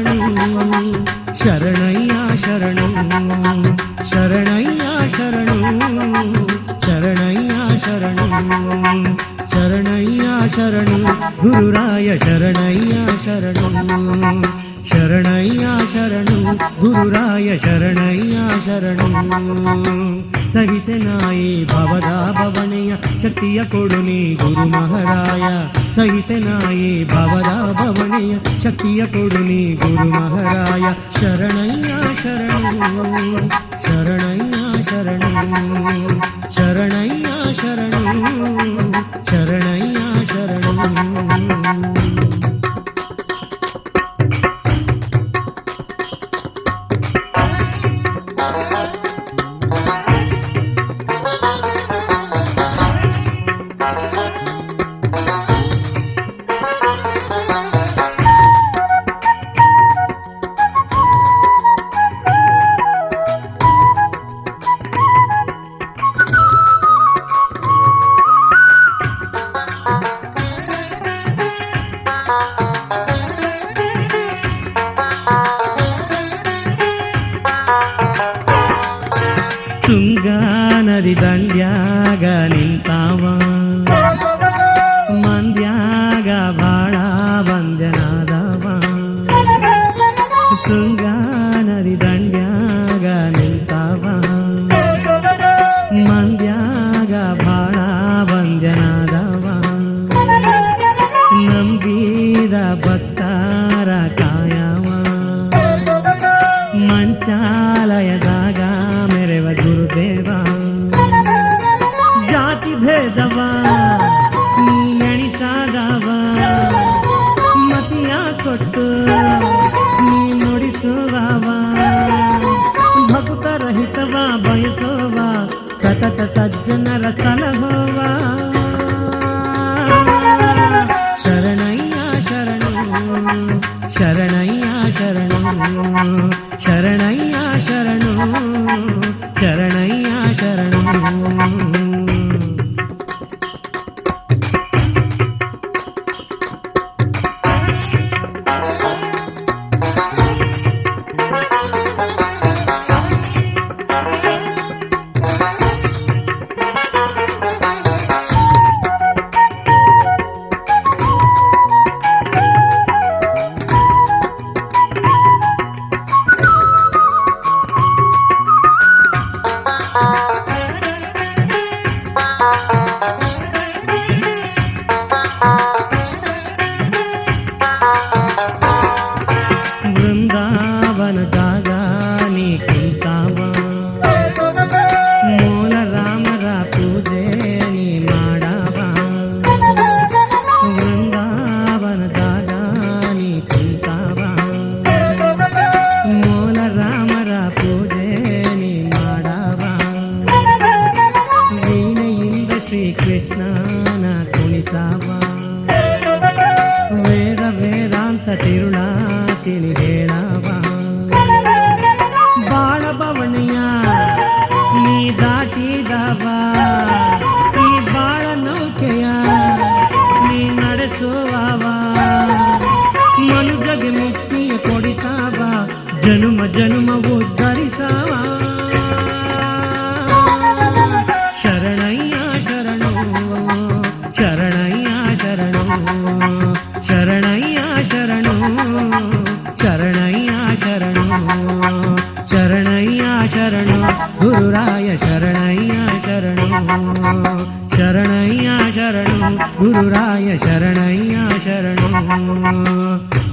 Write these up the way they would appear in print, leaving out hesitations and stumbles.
ಶರಣು ಶರಣಯ್ಯ ಶರಣು ಶರಣಯ್ಯ ಶರಣು ಶರಣಯ್ಯ ಶರಣು ಶರಣಯ್ಯ ಶರಣು ಗುರುರಾಯ ಶರಣಯ್ಯ ಶರಣು ಶರಣಯ್ಯ ಶರಣು ಗುರುರಾಯ ಶರಣಯ್ಯ ಶರಣು ಸಹಿಸೆನಾಯಿ ಭವದ ಭವನೆಯ ಶಕ್ತಿಯ ಕೊಡು ನೀ ಗುರು ಮಹಾರಾಯ ಸಹಿಸೆನಾಯಿ ಭವದ ಭವನೆಯ ಶಕ್ತಿಯ ಕೊಡು ನೀ ಗುರು ಮಹಾರಾಯ ಶರಣಯ್ಯ ಶರಣು ಶರಣಯ್ಯ ಶರಣು ಶರಣಯ್ಯ ಶರಣು ಶರಣಯ್ಯ ಶರಣು ತುಂಗಾ ನದಿ ದಂಡ್ಯಾಗ ನಿಂತಾವ ಮಂದ್ಯಾಗ ಬಾಳ ಬಂದನಾದವ ತುಂಗಾ ನದಿ ದಂಡ್ಯಾಗ ನಿಂತಾವ ಮಂದ್ಯಾಗ ಬಾಳ ಬಂದನಾದವ ನಂಬಿದ ಭಕ್ತರ ಕಾಯವ ಮಂಚಾಲಯದಾಗ ಮೆರೆವ ಗುರುದೇವ ಜಾತಿ ಭೇದವ ನೀ ಎಣಿಸಾದವ ಮತಿಯ ಕೊಟ್ಟು ನೀ ನುಡಿಸುವವ ಭಕ್ತರಹಿತವ ಬಯಸುವ ಸತತ ಸಜ್ಜನರ ಸಲಹುವ ಶರಣಯ್ಯ ಶರಣು ಶರಣಯ್ಯ ಶರಣು ಶರಣಯ್ಯ ಶರಣು ಶರಣಯ್ಯ ಶರಣು ವೃಂದಾವನದಾಗ ನೀ ಕುಂತಾವ ಮೂಲ ರಾಮರ ಪೂಜೆ ನೀ ಮಾಡವ ವೃಂದಾವನದಾಗ ನೀ ಕುಂತಾವ ಮೂಲ ರಾಮರ ಪೂಜೆ ನೀ ಮಾಡವ ವೀಣೆಯಿಂದ ಶ್ರೀಕೃಷ್ಣನ ಕುಣಿಸವ ವೇದ ವೇದಾಂತ ತಿರುಳ ತಿಳಿ ಹೇಳವ ಬಾಳ ಬವಣೆಯ ನೀ ದಾಟಿದವ ಈ ಬಾಳ ನೌಕೆಯ ನೀ ನಡೆಸುವವ ಮನುಜಗೆ ಮುಕ್ತಿಯ ಕೊಡಿಸವ ಜನುಮ ಜನುಮ ಉದ್ಧರಿಸವ ಶರಣಯ್ಯ ಶರಣು ಶರಣಯ್ಯ ಶರಣು ಶರಣಯ್ಯ ಶರಣು ಶರಣಯ್ಯ ಶರಣು ಶರಣಯ್ಯ ಶರಣು ಗುರುರಾಯ ಶರಣಯ್ಯ ಶರಣು ಶರಣಯ್ಯ ಶರಣು ಗುರುರಾಯ ಶರಣಯ್ಯ ಶರಣು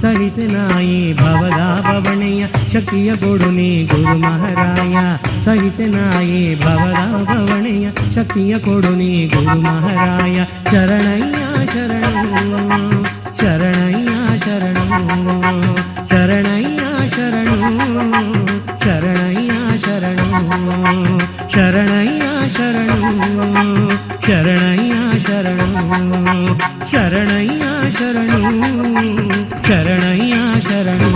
ಸಹಿಸೆನಾಯಿ ಭವದ ಭವಣೆಯ ಶಕ್ತಿಯ ಕೊಡು ನೀ ಗುರು ಮಹಾರಾಯ ಸಹಿಸೆನಾಯಿ ಭವದ ಭವಣೆಯ ಶಕ್ತಿಯ ಕೊಡು ನೀ ಗುರು ಮಹಾರಾಯ ಶರಣಯ್ಯ ಶರಣು ಶರಣಯ್ಯ ಶರಣು ಶರಣಯ್ಯ ಶರಣು ಶರಣಯ್ಯ ಶರಣು ಶರಣಯ್ಯ ಶರಣು ಶರಣಯ್ಯ ಶರಣು ಶರಣಯ್ಯ ಶರಣು ಶರಣಯ್ಯ ಶರಣು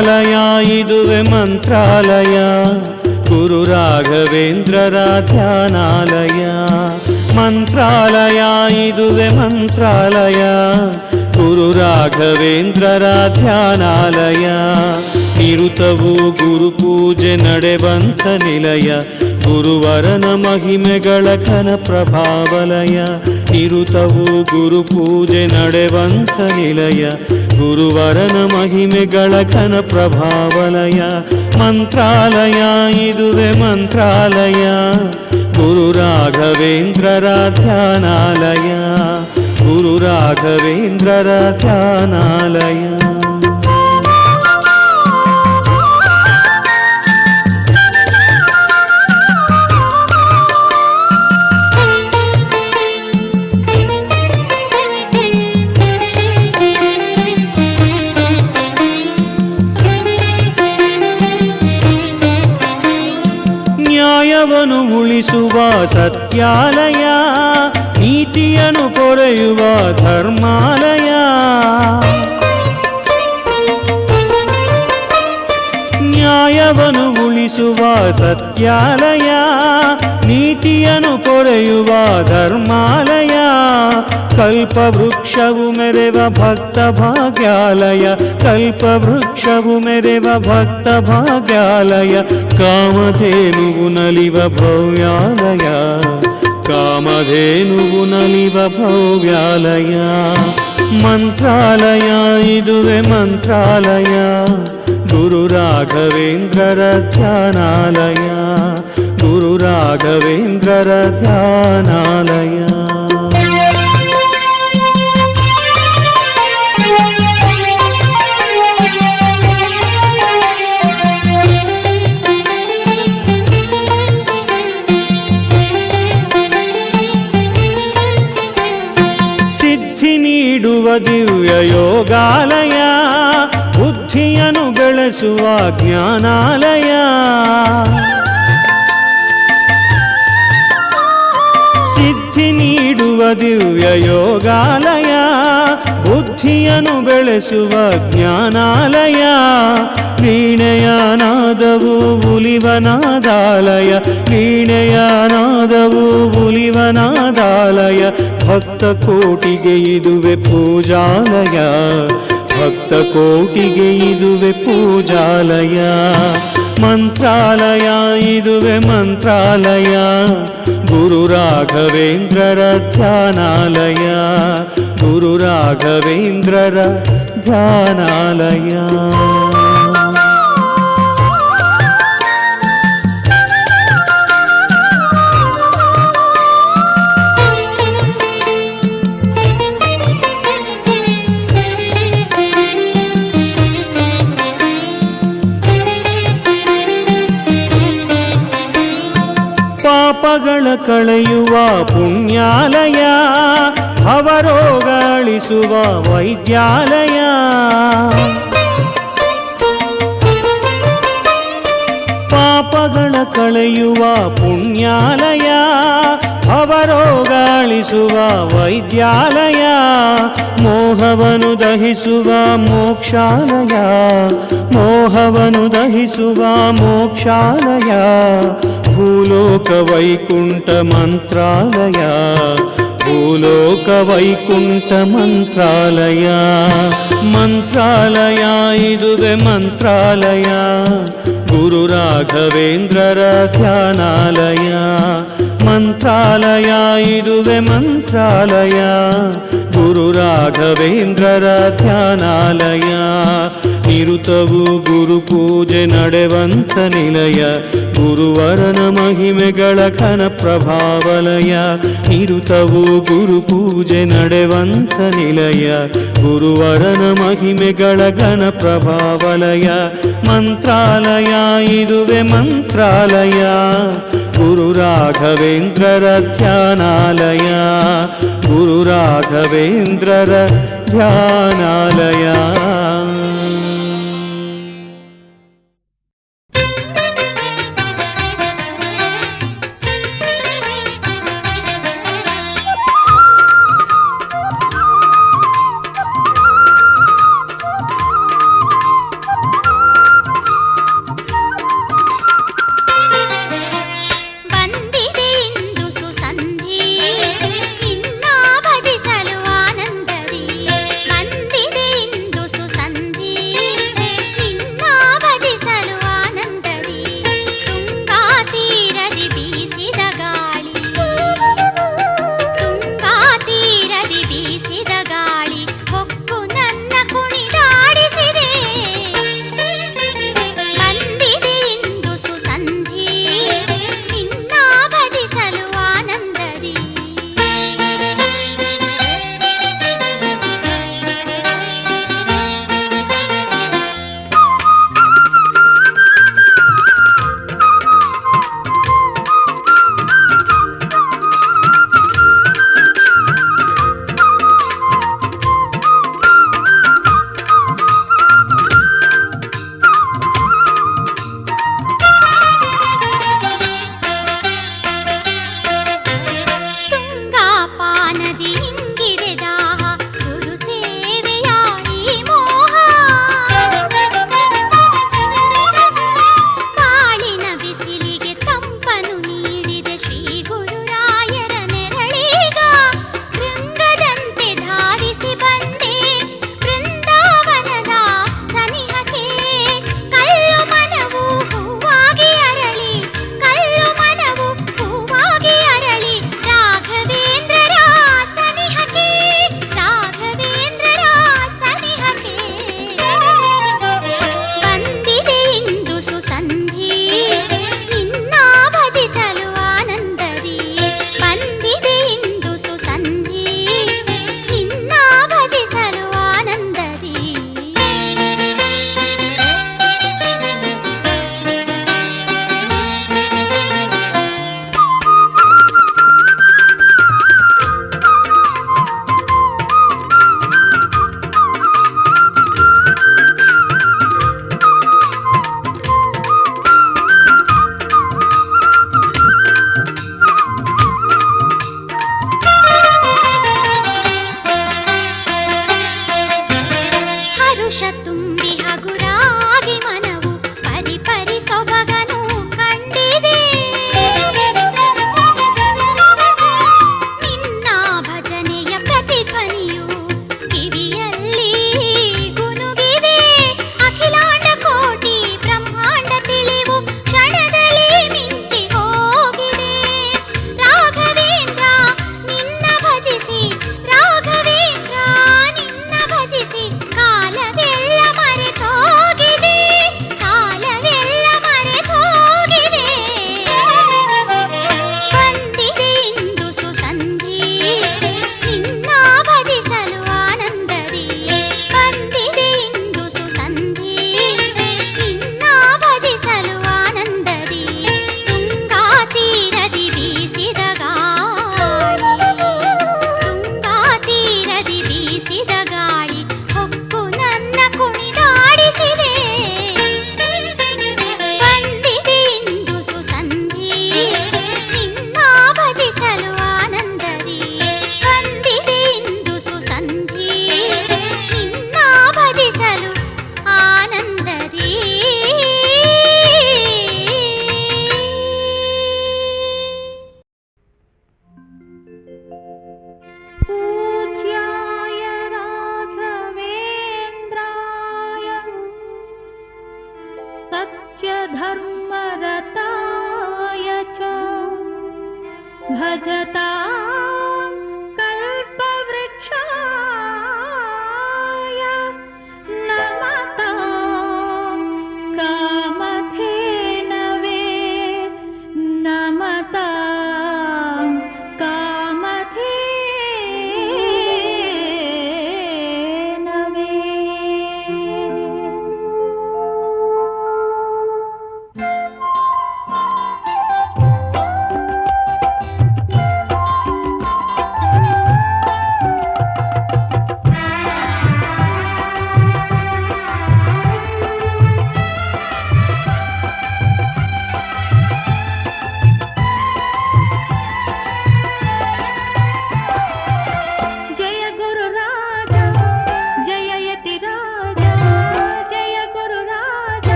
ಮಂತ್ರಾಲಯ ಇದುವೆ ಮಂತ್ರಾಲಯ, ಗುರು ರಾಘವೇಂದ್ರರ ಧ್ಯಾನಾಲಯ. ಮಂತ್ರಾಲಯ ಇದುವೆ ಮಂತ್ರಾಲಯ, ಗುರು ರಾಘವೇಂದ್ರರ ಧ್ಯಾನಾಲಯ. ನಿರುತವು ಗುರು ಪೂಜೆ ನಡೆವಂಥ ನಿಲಯ, ಗುರುವರನ ಮಹಿಮೆಗಳ ಘನ ಪ್ರಭಾವಲಯ. ನಿರುತವು ಗುರು ಪೂಜೆ ನಡೆವಂಥ ನಿಲಯ, ಗುರುವರನ ಮಹಿಮೆಗಳ ಘನ ಪ್ರಭಾವಲಯ. ಮಂತ್ರಾಲಯ ಇದುವೆ ಮಂತ್ರಾಲಯ, ಗುರು ರಾಘವೇಂದ್ರರ ಧ್ಯಾನಾಲಯ. ಗುರು ರಾಘವೇಂದ್ರರ ಧ್ಯಾನಾಲಯ. ನ್ಯಾಯವನ್ನು ಉಳಿಸುವ ಸತ್ಯಾಲಯ, ನೀತಿಯನ್ನು ಪೊರೆಯುವ ಧರ್ಮಾಲಯ. ನ್ಯಾಯವನ್ನು ಉಳಿಸುವ ಸತ್ಯಾಲಯ, ನೀತಿಯನ್ನು ಪೊರೆಯುವ ಧರ್ಮಾಲಯ. ಕಲ್ಪವೃಕ್ಷವು ಮೆರೆವ ಭಕ್ತ ಭಾಗ್ಯಾಲಯ, ಕಲ್ಪವೃಕ್ಷವು ಮೆರೆವ ಭಕ್ತ ಭಾಗ್ಯಾಲಯ. ಕಾಮಧೇನುವು ನಲಿವ ಭವ್ಯಾಲಯ, ಕಾಮಧೇನುವು ನಲಿವ ಭವ್ಯಾಲಯ. ಮಂತ್ರಾಲಯ ಇದುವೆ ಮಂತ್ರಾಲಯ, ಗುರು ರಾಘವೇಂದ್ರರ ಧ್ಯಾನಾಲಯ. ಗುರು ರಾಘವೇಂದ್ರರ ಧ್ಯಾನಾಲಯ. ಸಿದ್ಧಿ ನೀಡುವ ದಿವ್ಯ ಯೋಗಾಲಯ, ಬುದ್ಧಿಯನ್ನು ಬೆಳೆಸುವ ಜ್ಞಾನಾಲಯ. ಸಿದ್ಧಿ ನೀಡುವ ದಿವ್ಯ ಯೋಗಾಲಯ, ಬುದ್ಧಿಯನ್ನು ಬೆಳೆಸುವ ಜ್ಞಾನಾಲಯ. ವೀಣೆಯ ನಾದವು ಉಲಿವನಾದಾಲಯ, ವೀಣೆಯ ನಾದವು ಉಲಿವನಾದಾಲಯ. ಭಕ್ತ ಕೋಟಿಗೆ ಇದುವೆ ಪೂಜಾಲಯ, ಭಕ್ತ ಕೋಟಿಗೆ ಇದುವೆ ಪೂಜಾಲಯ. ಮಂತ್ರಾಲಯ ಇದುವೆ ಮಂತ್ರಾಲಯ, ಗುರು ರಾಘವೇಂದ್ರರ ಧ್ಯಾನಾಲಯ. ಗುರು ರಾಘವೇಂದ್ರರ ಧ್ಯಾನಾಲಯ. ಪಾಪಗಳ ಕಳೆಯುವ ಪುಣ್ಯಾಲಯ, ಭವರೋಗ ಅಳಿಸುವ ವೈದ್ಯಾಲಯ. ಪಾಪಗಳ ಕಳೆಯುವ ಪುಣ್ಯಾಲಯ, ಭವರೋಗ ಅಳಿಸುವ ವೈದ್ಯಾಲಯ. ಮೋಹವನ್ನು ದಹಿಸುವ ಮೋಕ್ಷಾಲಯ, ಮೋಹವನ್ನು ದಹಿಸುವ ಮೋಕ್ಷಾಲಯ. ಭೂಲೋಕ ವೈಕುಂಠ ಮಂತ್ರಾಲಯ, ಭೂಲೋಕ ವೈಕುಂಠ ಮಂತ್ರಾಲಯ. ಮಂತ್ರಾಲಯ ಇದುವೆ ಮಂತ್ರಾಲಯ, ಗುರು ರಾಘವೇಂದ್ರರ ಧ್ಯಾನಾಲಯ. ಮಂತ್ರಾಲಯ ಇದುವೆ ಮಂತ್ರಾಲಯ, ಗುರು ರಾಘವೇಂದ್ರರ ಧ್ಯಾನಾಲಯ. ನಿರುತವು ಗುರು ಪೂಜೆ ನಡೆವಂಥ ನಿಲಯ, ಗುರುವರನ ಮಹಿಮೆಗಳ ಘನ ಪ್ರಭಾವಲಯ. ನಿರುತವು ಗುರು ಪೂಜೆ ನಡೆವಂಥ ನಿಲಯ, ಗುರುವರನ ಮಹಿಮೆಗಳ ಘನ ಪ್ರಭಾವಲಯ. ಮಂತ್ರಾಲಯ ಇದುವೆ ಮಂತ್ರಾಲಯ, ಗುರು ರಾಘವೇಂದ್ರರ ಧ್ಯಾನಾಲಯ. ಗುರು ರಾಘವೇಂದ್ರರ ಧ್ಯಾನಾಲಯ. भजतां कल्पवृक्षाय नमतां कामधेनवे नमतां कामधेनवे।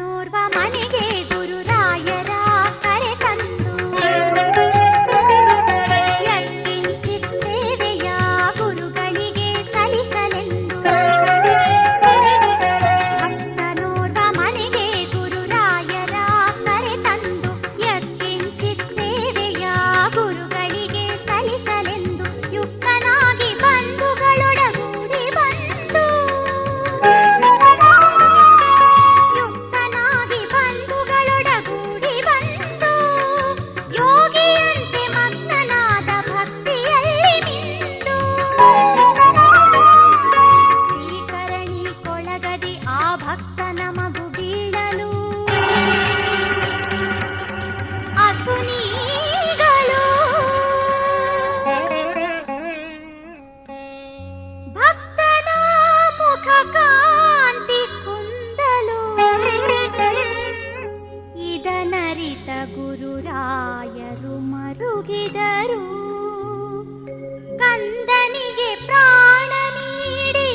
ಭಕ್ತನೋರ್ವ ಮನೆಗೆ ಗುರುರಾಯರ ಕರೆ ತಂದು ಯತ್ಕಿಂಚಿತ್ ಸೇವೆಯ ಗುರುಗಳಿಗೆ ಸಲ್ಲಿಸಲೆಂದು. ಭಕ್ತನೋರ್ವ ಮನೆಗೆ ಗುರುರಾಯರ ಕರೆ ತಂದು ಯತ್ಕಿಂಚಿತ್ ಸೇವೆಯ ಗುರುಗಳಿಗೆ ಸಲ್ಲಿಸಲೆಂದು ಯುಕ್ತನಾಗಿ ಬಂಧುಗಳೊಡಗೂಡಿ ಬಂದು ಯುಕ್ತನಾಗಿ ಬಂಧುಗಳೊಡಗೂಡಿ ಬಂದು ಯೋಗಿಯಂತೆ ಮಗ್ನನಾದ ಭಕ್ತಿಯಲ್ಲಿ ಮಿಂದು ಶ್ರೀಕರಣಿ ಕೊಳಗದಿ ಆ ಭಕ್ತನ ಮಗು ಬೀಳಲು ಅಸುನೀಗಲು ಭಕ್ತನ ಮುಖ ಕಾಂತಿ ಕುಂದಲು ಇದನರಿತ ಗುರುರಾಯರು ಮರುಗಿದರು. ಕಂದನಿಗೆ ಪ್ರಾಣ ನೀಡಿ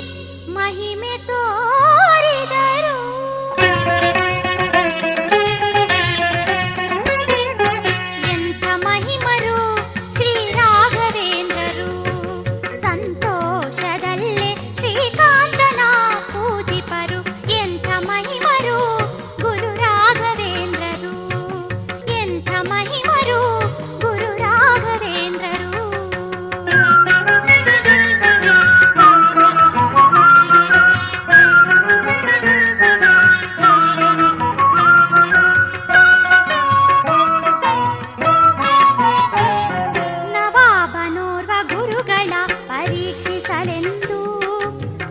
ಮಹಿಮೆ ತೋರಿದರು. ಎಂಥ ಮಹಿಮರು ಶ್ರೀ ರಾಘವೇಂದ್ರರು ಸಂತೋಷದಲ್ಲೇ ಶ್ರೀಕಾಂತನ ಪೂಜಿಪರು. ಎಂಥ ಮಹಿಮರು ಗುರು ರಾಘವೇಂದ್ರರು, ಎಂಥ ಮಹಿಮರು ಗುರು ರಾಘವೇಂದ್ರರು. ನವಾಬನೋರ್ವ ಗುರುಗಳ ಪರೀಕ್ಷಿಸಲೆಂದು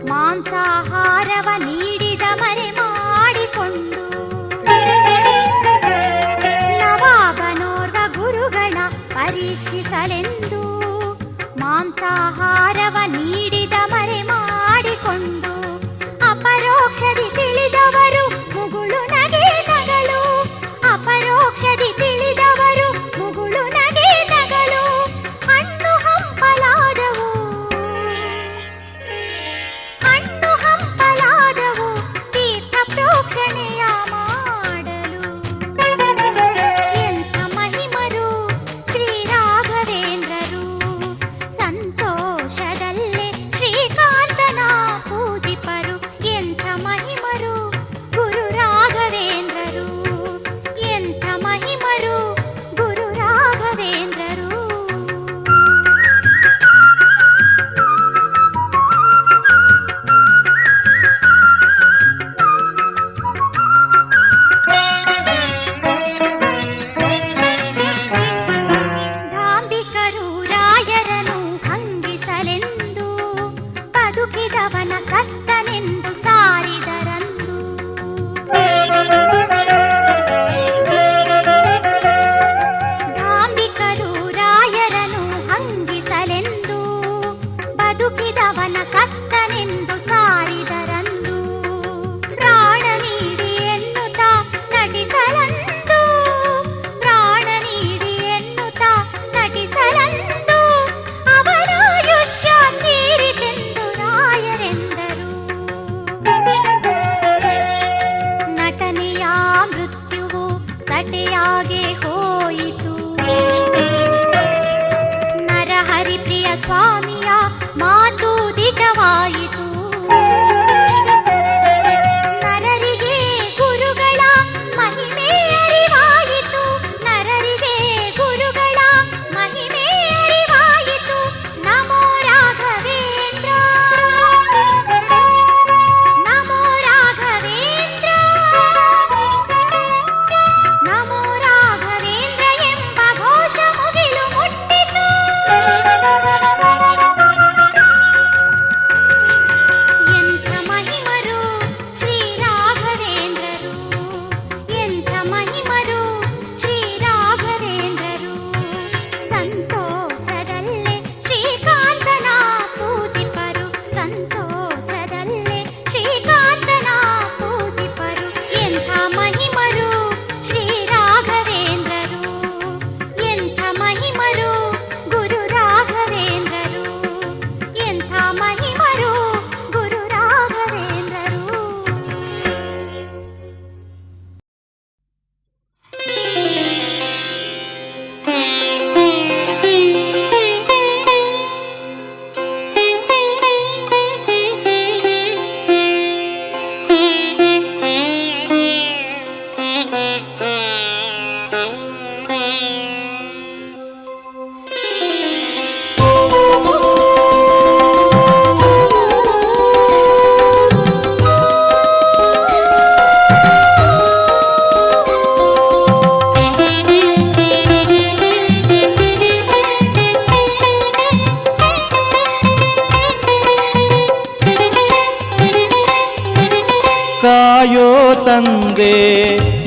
ಮಾಂಸಾಹಾರವ ನೀಡಿದ ಮರೆ ಮಾಡಿಕೊಂಡು. ನವಾಬನೋರ್ವ ಗುರುಗಳ ಪರೀಕ್ಷಿಸಲೆಂದು ಮಾಂಸಾಹಾರವ ನೀಡಿದ ಮರೆ ಮಾಡಿಕೊಂಡು ಅಪರೋಕ್ಷದಿ ತಿಳಿದವರು ಮುಗುಳು ನಗೆ ನಗಲು. ಅಪರೋಕ್ಷದಿ ತಿಳಿದವರು ಮುಗುಳು ನಗೆ ನಗಲು. ಹಣ್ಣು ಹಂಪಲಾದವು ಹಣ್ಣು ಹಂಪಲಾದವು ತೀರ್ಥ ಪ್ರೋಕ್ಷಣೆಯ ಮಾಡಲು. ಎಂಥ ಮಹಿಮರು ಶ್ರೀ ರಾಘವೇಂದ್ರರು ಸಂತೋಷದಲ್ಲೇ ಶ್ರೀಕಾಂತನ ಪೂಜಿಪರು. ಎಂಥ ಮಹಿಮರು ಗುರು ರಾಘವೇಂದ್ರರು, ಎಂಥ ಮಹಿಮರು ಗುರು ರಾಘವೇಂದ್ರರು. ಧಾಂಬಿಕರು ರಾಯರನು ಹಂಗಿಸಲೆಂದು ಬದುಕಿದವನ ಸತ್ತನೆಂದು ಸಾರಿದರಂದು. ಧಾಂಬಿಕರು ರಾಯರನು ಹಂಗಿಸಲೆಂದು ಬದುಕಿದವನ ಸತ್ತನೆಂದು ಸಾರಿದರಂದು. ಪ್ರಾಣ ನೀಡಿ ಎನ್ನುತ್ತಾ ನಟಿಸಲಂದು, ಪ್ರಾಣ ನೀಡಿ ಎನ್ನುತ್ತಾ ನಟಿಸಲಂದು. ಅವರಾಯುಷ್ಯ ತೀರಿತೆಂದು ರಾಯರೆಂದರು. ನಟನೆಯ ಮೃತ್ಯುವು ಸಟೆಯಾಗೆ ಹೋಯಿತು. ನರಹರಿಪ್ರಿಯ ಸ್ವಾಮಿಯ ಮಾತು ದಿಟವಾಯಿತು. ನರರಿಗೆ ಗುರುಗಳ ಮಹಿಮೆ ಅರಿವಾಯಿತು. ನರರಿಗೆ ಗುರುಗಳ ಮಹಿಮೆ ಅರಿವಾಯಿತು. ನಮೋ ರಾಘವೇಂದ್ರ, ನಮೋ ರಾಘವೇಂದ್ರ, ನಮೋ ರಾಘವೇಂದ್ರ ಎಂಬ ಘೋಷ ಮುಗಿಲು ಮುಟ್ಟಿತು.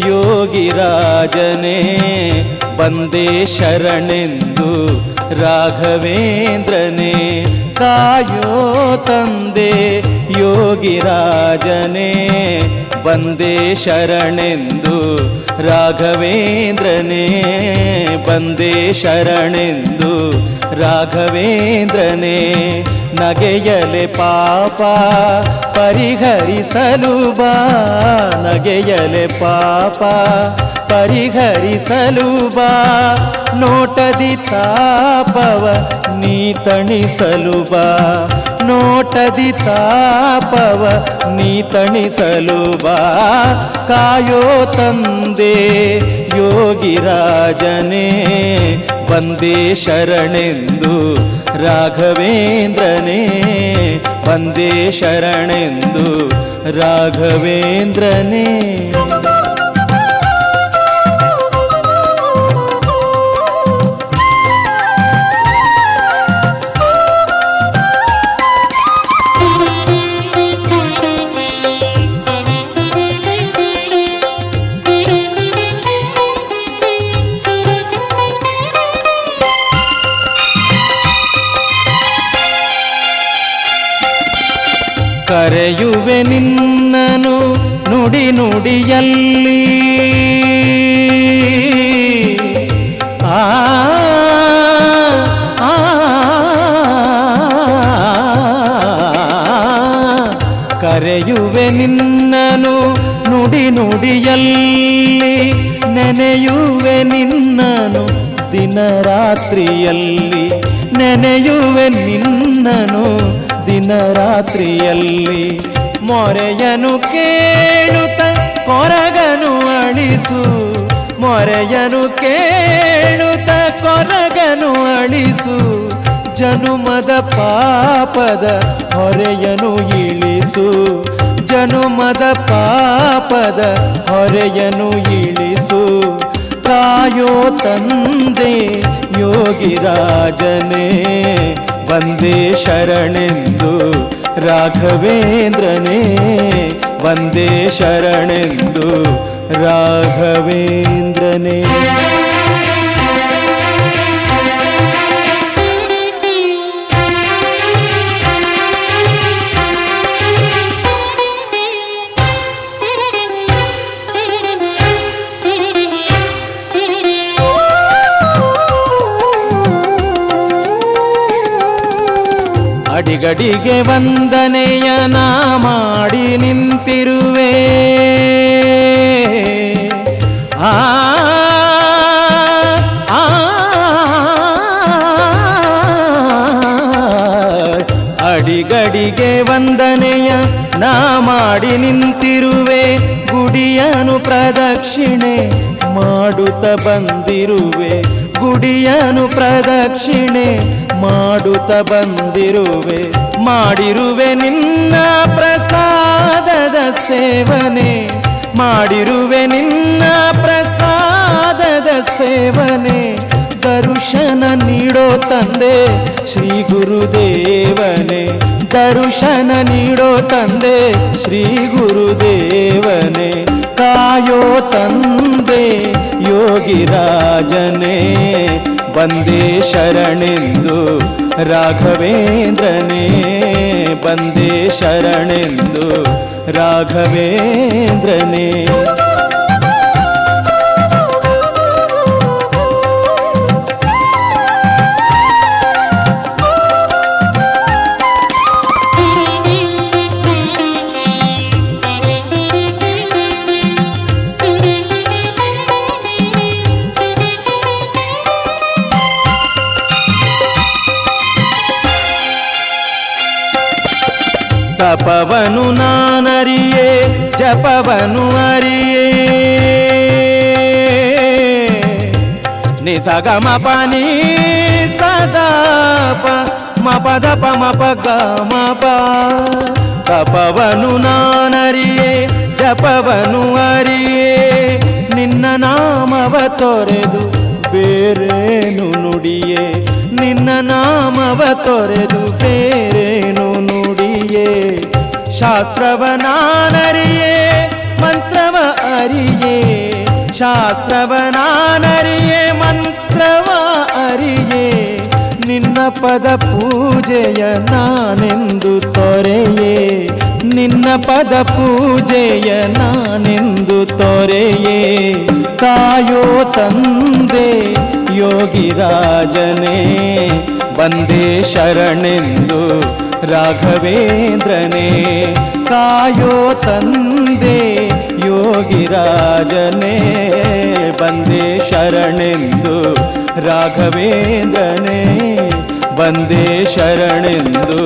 ಯೋಗಿರಾಜನೇ ಬಂದೇ ಶರಣೆಂದು ರಾಘವೇಂದ್ರನೇ ಕಾಯೋ ತಂದೆ ಯೋಗಿರಾಜನೇ ಬಂದೇ ಶರಣೆಂದು ರಾಘವೇಂದ್ರನೇ ಬಂದೇ ಶರಣೆಂದು ರಾಘವೇಂದ್ರನೇ ನಗೆಯಲೆ ಪಾಪ ಪರಿಹರಿಸಲು ಬಾ ನಗೆಯಲೆ ಪಾಪ ಪರಿಹರಿಸಲು ಬಾ ನೋಟದಿ ತಾಪವ ನೀ ತಣಿಸಲು ಬಾ ನೋಟದಿ ತಾಪವ ನೀ ತಣಿಸಲು ಬಾ ಕಾಯೋ ತಂದೆ ಯೋಗಿರಾಜನೇ ಬಂದೇ ಶರಣೆಂದು ರಾಘವೇಂದ್ರನೇ ಬಂದೇ ಶರಣೆಂದು ರಾಘವೇಂದ್ರನೇ ಕರೆಯುವೆ ನಿನ್ನನು ನುಡಿ ನುಡಿಯಲ್ಲಿ ಆ ಕರೆಯುವೆ ನಿನ್ನನು ನುಡಿ ನುಡಿಯಲ್ಲಿ ನೆನೆಯುವೆ ನಿನ್ನನು ದಿನರಾತ್ರಿಯಲ್ಲಿ ನೆನೆಯುವೆ ನಿನ್ನನು ದಿನರಾತ್ರಿಯಲ್ಲಿ ಮೊರೆಯನು ಕೇಳುತ್ತ ಕೊರಗನು ಅಳಿಸು ಮೊರೆಯನು ಕೇಳುತ್ತ ಕೊರಗನು ಅಳಿಸು ಜನುಮದ ಪಾಪದ ಹೊರೆಯನು ಇಳಿಸು ಜನುಮದ ಪಾಪದ ಹೊರೆಯನು ಇಳಿಸು ಕಾಯೋ ತಂದೆ ಯೋಗಿರಾಜನೇ ಬಂದೇ ಶರಣೆಂದು ರಾಘವೇಂದ್ರನೇ ಬಂದೇ ಶರಣೆಂದು ರಾಘವೇಂದ್ರನೇ ಅಡಿಗಡಿಗೆ ವಂದನೆಯ ನಾ ಮಾಡಿ ನಿಂತಿರುವೆ ಆ ಅಡಿಗಡಿಗೆ ವಂದನೆಯ ನಾ ಮಾಡಿ ನಿಂತಿರುವೆ ಗುಡಿಯನು ಪ್ರದಕ್ಷಿಣೆ ಮಾಡುತ್ತ ಬಂದಿರುವೆ ಗುಡಿಯನು ಪ್ರದಕ್ಷಿಣೆ ಮಾಡುತ್ತ ಬಂದಿರುವೆ ಮಾಡಿರುವೆ ನಿನ್ನ ಪ್ರಸಾದದ ಸೇವನೆ ಮಾಡಿರುವೆ ನಿನ್ನ ಪ್ರಸಾದದ ಸೇವನೆ ದರ್ಶನ ನೀಡೋ ತಂದೆ ಶ್ರೀ ಗುರುದೇವನೇ ದರ್ಶನ ನೀಡೋ ತಂದೆ ಶ್ರೀ ಗುರುದೇವನೇ ಕಾಯೋ ತಂದೆ ಯೋಗಿರಾಜನೇ ಬಂದೇ ಶರಣೆಂದು ರಾಘವೇಂದ್ರನೇ ಬಂದೇ ಶರಣೆಂದು ರಾಘವೇಂದ್ರನೇ ತಪವನು ನಾನರಿಯೇ ಜಪವನು ಅರಿಯೇ ನಿಸಗ ಮಪ ನೀ ಸದಾಪ ಮಪದಪ ಮಪಗ ಮಪ ತಪವನು ನಾನರಿಯೇ ಜಪವನು ಅರಿಯೇ ನಿನ್ನ ನಾಮವ ತೊರೆದು ಬೇರೇನು ನುಡಿಯೇ ನಿನ್ನ ನಾಮವ ತೊರೆದು ಬೇರೇನು ನುಡಿಯೇ ಶಾಸ್ತ್ರವ ನಾನರಿಯೇ ಮಂತ್ರವ ಅರಿಯೇ ಶಾಸ್ತ್ರವ ನಾನರಿಯೇ ಮಂತ್ರವ ಅರಿಯೇ ನಿನ್ನ ಪದ ಪೂಜೆಯ ನಾನೆಂದು ತೊರೆಯೇ ನಿನ್ನ ಪದ ಪೂಜೆಯ ನಾನೆಂದು ತೊರೆಯೇ ಕಾಯೋ ತಂದೆ ಯೋಗಿರಾಜನೇ ಬಂದೇ ಶರಣೆಂದು ರಾಘವೇಂದ್ರನೇ ಕಾಯೋ ತಂದೆ ಯೋಗಿರಾಜನೇ ಬಂದೇ ಶರಣೆಂದು ರಾಘವೇಂದ್ರನೇ ಬಂದೇ ಶರಣೆಂದು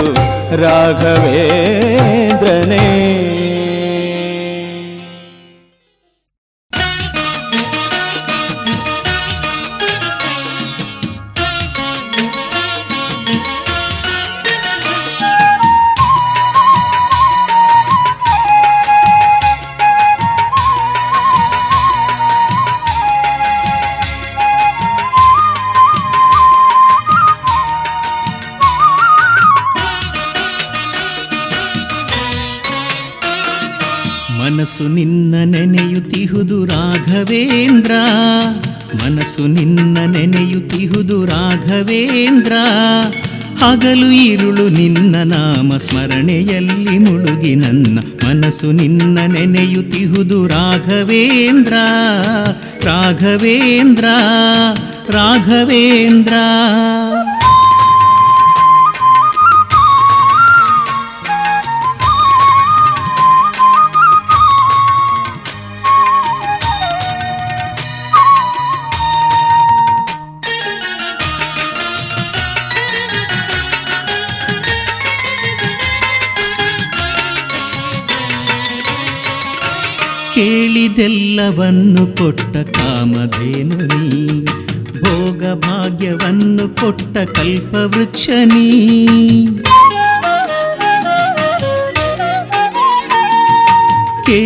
ರಾಘವೇಂದ್ರನೇ. ಮನಸ್ಸು ನಿನ್ನ ನೆನೆಯುತ್ತಿಹುದು ರಾಘವೇಂದ್ರ ಮನಸ್ಸು ನಿನ್ನ ನೆನೆಯುತ್ತಿಹುದು ರಾಘವೇಂದ್ರ ಹಗಲು ಇರುಳು ನಿನ್ನ ನಾಮ ಸ್ಮರಣೆಯಲ್ಲಿ ಮುಳುಗಿ ನನ್ನ ಮನಸ್ಸು ನಿನ್ನ ನೆನೆಯುತ್ತಿಹುದು ರಾಘವೇಂದ್ರ ರಾಘವೇಂದ್ರ ರಾಘವೇಂದ್ರ. ಕೇಳಿದೆಲ್ಲವನ್ನು ಕೊಟ್ಟ ಕಾಮಧೇನು ನೀ ಭೋಗ ಭಾಗ್ಯವನ್ನು ಕೊಟ್ಟ ಕಲ್ಪವೃಕ್ಷ ನೀ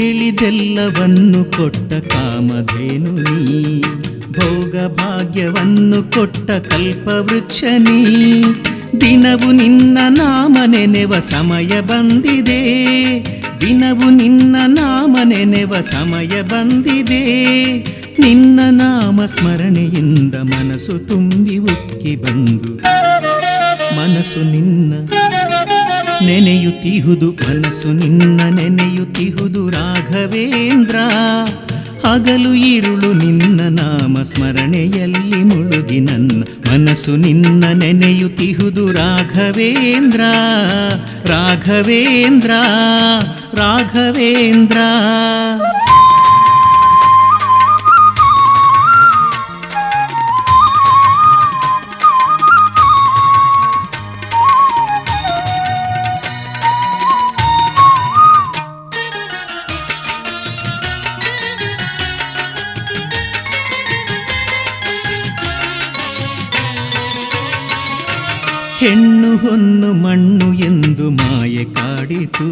ಕೇಳಿದೆಲ್ಲವನ್ನು ಕೊಟ್ಟ ಕಾಮಧೇನು ನೀ ಭೋಗ ಭಾಗ್ಯವನ್ನು ಕೊಟ್ಟ ಕಲ್ಪವೃಕ್ಷ ನೀ ದಿನವು ನಿನ್ನ ನಾಮ ನೆನೆವ ಸಮಯ ಬಂದಿದೆ ದಿನವು ನಿನ್ನ ನಾಮ ನೆನೆವ ಸಮಯ ಬಂದಿದೆ ನಿನ್ನ ನಾಮ ಸ್ಮರಣೆಯಿಂದ ಮನಸ್ಸು ತುಂಬಿ ಉಕ್ಕಿ ಬಂದು ಮನಸ್ಸು ನಿನ್ನ ನೆನೆಯುತ್ತಿಹುದು ಮನಸ್ಸು ನಿನ್ನ ನೆನೆಯುತ್ತಿಹುದು ರಾಘವೇಂದ್ರ ಹಗಲು ಇರುಳು ನಿನ್ನ ನಾಮ ಸ್ಮರಣೆಯಲ್ಲಿ ಮುಳುಗಿ ನನ್ನ ಮನಸ್ಸು ನಿನ್ನ ನೆನೆಯುತ್ತಿಹುದು ರಾಘವೇಂದ್ರ ರಾಘವೇಂದ್ರ ರಾಘವೇಂದ್ರ. ಹೆಣ್ಣು ಹೊನ್ನು ಮಣ್ಣು ಎಂದು ಮಾಯೆ ಕಾಡಿತು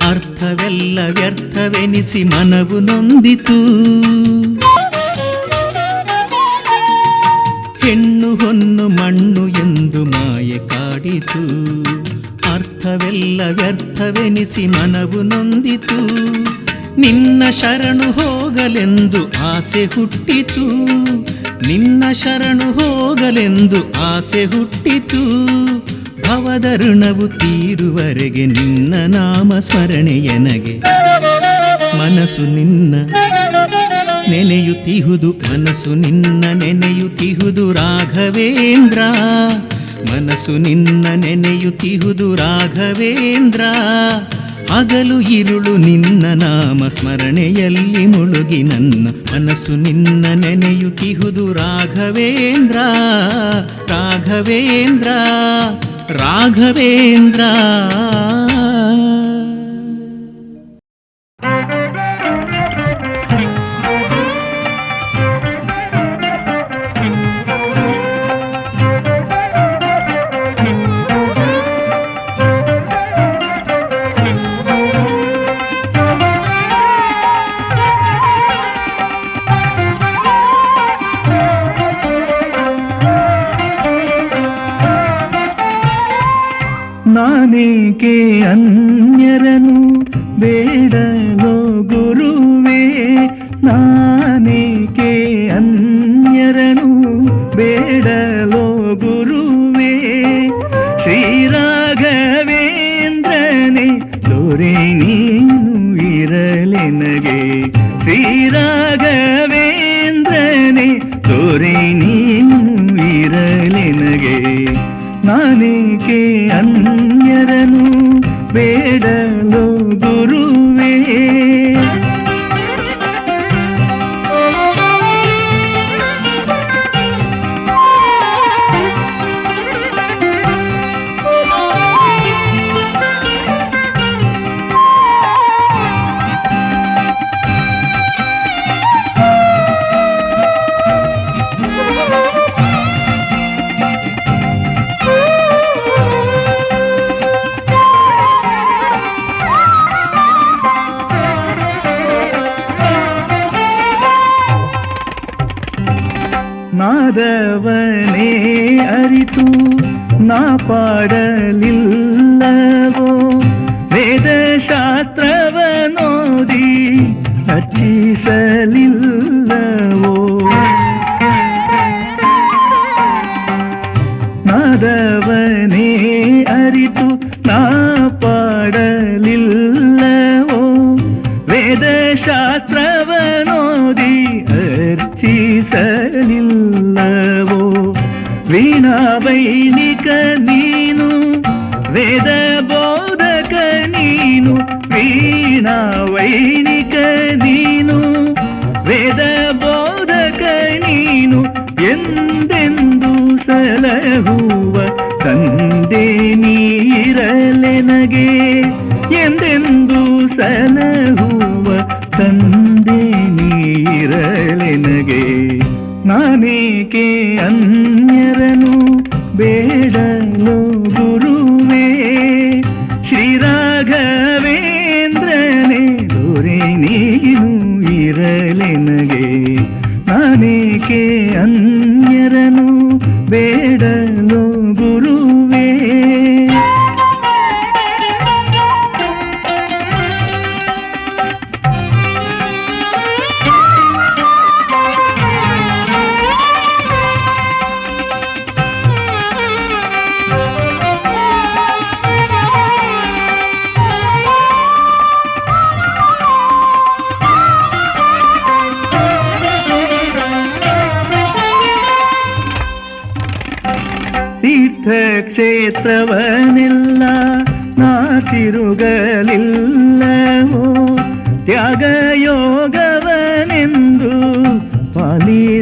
ಅರ್ಥವೆಲ್ಲ ವ್ಯರ್ಥವೆನಿಸಿ ಮನವು ನೊಂದಿತು ಹೆಣ್ಣು ಹೊನ್ನು ಮಣ್ಣು ಎಂದು ಮಾಯೆ ಕಾಡಿತು ಅರ್ಥವೆಲ್ಲ ವ್ಯರ್ಥವೆನಿಸಿ ಮನವು ನೊಂದಿತು ನಿನ್ನ ಶರಣು ಹೋಗಲೆಂದು ಆಸೆ ಹುಟ್ಟಿತು ನಿನ್ನ ಶರಣು ಹೋಗಲೆಂದು ಆಸೆ ಹುಟ್ಟಿತು ಭವದ ಋಣವು ತೀರುವರೆಗೆ ನಿನ್ನ ನಾಮ ಸ್ಮರಣೆಯನಗೆ ಮನಸ್ಸು ನಿನ್ನ ನೆನೆಯುತ್ತಿಹುದು ಮನಸ್ಸು ನಿನ್ನ ನೆನೆಯುತ್ತಿಹುದು ರಾಘವೇಂದ್ರ ಮನಸ್ಸು ನಿನ್ನ ನೆನೆಯುತ್ತಿಹುದು ರಾಘವೇಂದ್ರ ಹಗಲು ಇರುಳು ನಿನ್ನ ನಾಮ ಸ್ಮರಣೆಯಲ್ಲಿ ಮುಳುಗಿ ನನ್ನ ಮನಸ್ಸು ನಿನ್ನ ನೆನೆಯುತ್ತಿಹುದು ರಾಘವೇಂದ್ರ ರಾಘವೇಂದ್ರ ರಾಘವೇಂದ್ರ. ನಾನೇಕೆ ಅನ್ಯರನು ಬೇಡವೋ ಗುರುವೇ ನಾನೇಕೆ ಅನ್ಯರನು ಬೇಡಲೋ ಗುರುವೇ ಶ್ರೀರಾಘವೇಂದ್ರನೇ ದೊರೆ ನೀನು ಇರಲೆನಗೆ ಶ್ರೀರಾಘವೇಂದ್ರನೇ ದೊರೆ ನೀನು ಇರಲೆನಗೆ ನಾನೇಕೆ ಅನ್ಯರನು ಬೇಡಲೋ ಗುರುವೇ ನಾದವನೇ ಅರಿತು ನಾ ಪಾಡಲಿಲ್ಲವೋ ವೇದಶಾಸ್ತ್ರವನೋದಿ ಅರ್ಚಿಸಲಿಲ್ಲವೋ ನಾದವನೇ ಅರಿತು ನಾ ಪಾಡಲಿಲ್ಲವೋ ವೇದಶಾಸ್ತ್ರವನೋದಿ ಅರ್ಚಿಸಲಿಲ್ಲವೋ ವೀಣಾ ವೈಣಿಕ ನೀನು ವೇದ ಬೋಧಕ ನೀನು ವೀಣಾ ವೈಣಿಕ ನೀನು ವೇದ ಬೋಧಕ ನೀನು ಎಂದೆಂದು ಸಲಹುವ ತಂದೆ ನೀರಲೆನಗೆ ಎಂದೆಂದು ಸಲಹುವ ತಂದೆ ನೀರಲೆನಗೆ ನಾನೇಕೆ ಅನ್ಯರನು ಬೇಡಲೋ ಗುರುವೇ ಶ್ರೀರಾಘವೇಂದ್ರನೇ ದೊರೆ ನೀನು ಇರಲೆನಗೆ ನಾನೇಕೆ ಅನ್ಯರನು ಬೇಡಲೋ ಗುರುವೇ ತೀರ್ಥಕ್ಷೇತ್ರವನೆಲ್ಲ ನಾ ತಿರುಗಲಿಲ್ಲವೋ ತ್ಯಾಗಯೋಗವನೆಂದು ಪಾಲಿಸಲಿಲ್ಲವೋ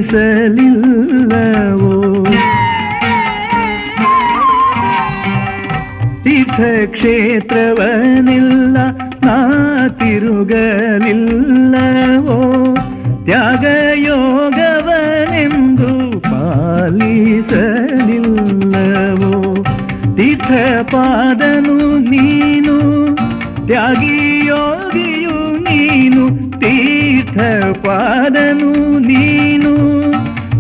ತೀರ್ಥಕ್ಷೇತ್ರವನೆಲ್ಲ ನಾ ತಿರುಗಲಿಲ್ಲವೋ ತ್ಯಾಗಯೋಗವನೆಂದು ಪಾಲಿಸಲಿಲ್ಲವೋ ತೀರ್ಥಪಾದನು ನೀನು ತ್ಯಾಗಿಯೋಗಿಯು ನೀನು ತೀರ್ಥಪಾದನು ನೀನು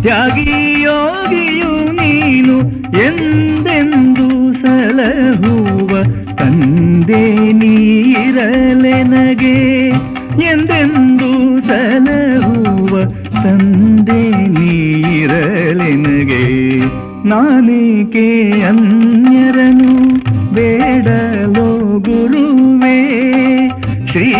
ತ್ಯಾಗಿಯೋಗಿಯು ನೀನು ಎಂದೆಂದು ಸಲಹುವ ತಂದೆ ನೀರಲೆನಗೆ ಎಂದೆಂದು ಸಲಹುವ ತಂದೆ ನೀರಲೆನಗೆ ನಾನೇಕೆ ಅನ್ಯರನು ಬೇಡಲೋ ಗುರುವೇ ಶ್ರೀ